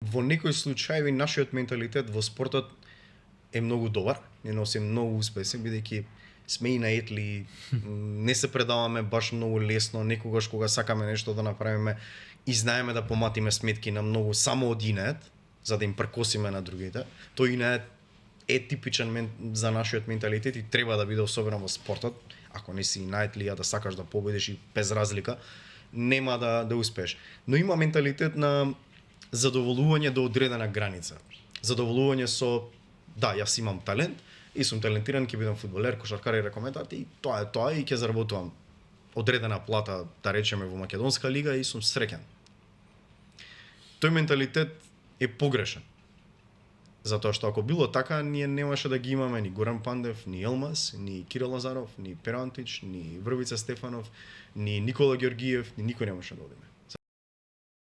во некои случаи нашиот менталитет во спортот е многу добар, не носи многу успеси, бидејќи сме и наетли, не се предаваме баш многу лесно, некогаш кога сакаме нешто да направиме и знаеме да поматиме сметки на многу само од инеет, за да им прекосиме на другите. Тој инеет е типичен за нашиот менталитет и треба да биде особено во спортот. Ако не си наетлија да сакаш да победиш и без разлика, нема да успееш. Но има менталитет на задоволување до одредена граница. Задоволување со да, јас имам талент и сум талентиран, ќе бидам фудбалер, кошаркар и рекометар и тоа е тоа и ќе заработувам одредена плата, да речеме во македонска лига и сум среќен. Тој менталитет е погрешен. Затоа што ако било така, ние немаше да ги имаме ни Горан Пандев, ни Елмаз, ни Кирил Лазаров, ни Перо Антич, ни Врбица Стефанов, ни Никола Ѓоргиев, ни никој немаше да одиме.